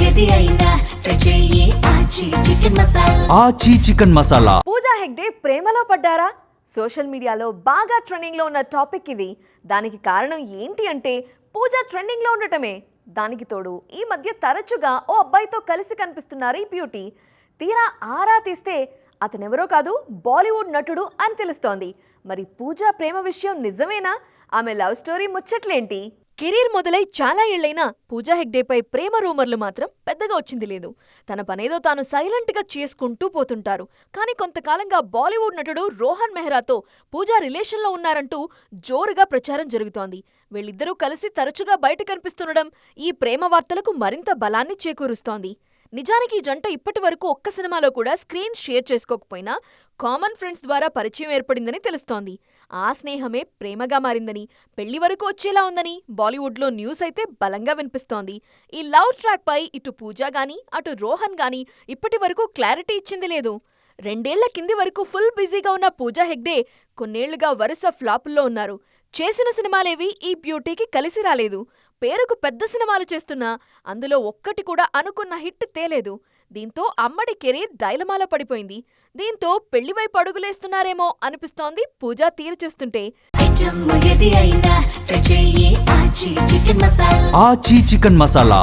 ఏది అయినా ట్రై చెయ్యి ఆచి చికెన్ మసాలా. ఆచి చికెన్ మసాలా. పూజా హెగ్డే ప్రేమలో పడ్డారా? సోషల్ మీడియాలో బాగా ట్రెండింగ్లో ఉన్న టాపిక్ ఇది. దానికి కారణం ఏంటి అంటే పూజా ట్రెండింగ్లో ఉండటమే. దానికి తోడు ఈ మధ్య తరచుగా ఓ అబ్బాయితో కలిసి కనిపిస్తున్నారు ఈ బ్యూటీ. తీరా ఆరా తీస్తే అతనెవరో కాదు, బాలీవుడ్ నటుడు అని తెలుస్తోంది. మరి పూజా ప్రేమ విషయం నిజమేనా? ఆమె లవ్ స్టోరీ ముచ్చట్లేంటి? కెరీర్ మొదలై చాలా ఏళ్లైనా పూజా హెగ్డేపై ప్రేమ రూమర్లు మాత్రం పెద్దగా వచ్చింది లేదు. తన పనేదో తాను సైలెంట్గా చేసుకుంటూ పోతుంటారు. కానీ కొంతకాలంగా బాలీవుడ్ నటుడు రోహన్ మెహ్రాతో పూజా రిలేషన్లో ఉన్నారంటూ జోరుగా ప్రచారం జరుగుతోంది. వీళ్ళిద్దరూ కలిసి తరచుగా బయట కనిపిస్తుండడం ఈ ప్రేమ వార్తలకు మరింత బలాన్ని చేకూరుస్తోంది. నిజానికి ఈ జంట ఇప్పటి వరకు ఒక్క సినిమాలో కూడా స్క్రీన్ షేర్ చేసుకోకపోయినా కామన్ ఫ్రెండ్స్ ద్వారా పరిచయం ఏర్పడిందని తెలుస్తోంది. ఆ స్నేహమే ప్రేమగా మారిందని, పెళ్లి వరకు వచ్చేలా ఉందని బాలీవుడ్లో న్యూస్ అయితే బలంగా వినిపిస్తోంది. ఈ లవ్ ట్రాక్ పై ఇటు పూజా గానీ అటు రోహన్ గానీ ఇప్పటి వరకు క్లారిటీ ఇచ్చింది లేదు. 2 ఏళ్ల కింది వరకు ఫుల్ బిజీగా ఉన్న పూజా హెగ్డే కొన్నేళ్లుగా వరుస ఫ్లాపుల్లో ఉన్నారు. చేసిన సినిమాలేవి ఈ బ్యూటీకి కలిసి రాలేదు. పేరుకు పెద్ద సినిమాలు చేస్తున్నా అందులో ఒక్కటి కూడా అనుకున్న హిట్ తేలేదు. దీంతో అమ్మడి కెరీర్ డైలమాలో పడిపోయింది. దీంతో పెళ్లివైపు అడుగులేస్తున్నారేమో అనిపిస్తోంది పూజా తీరు చూస్తుంటే. ఐటమ్ ఏది అయినా ట్రై చెయ్యి ఆచి చికెన్ మసాలా. ఆచి చికెన్ మసాలా.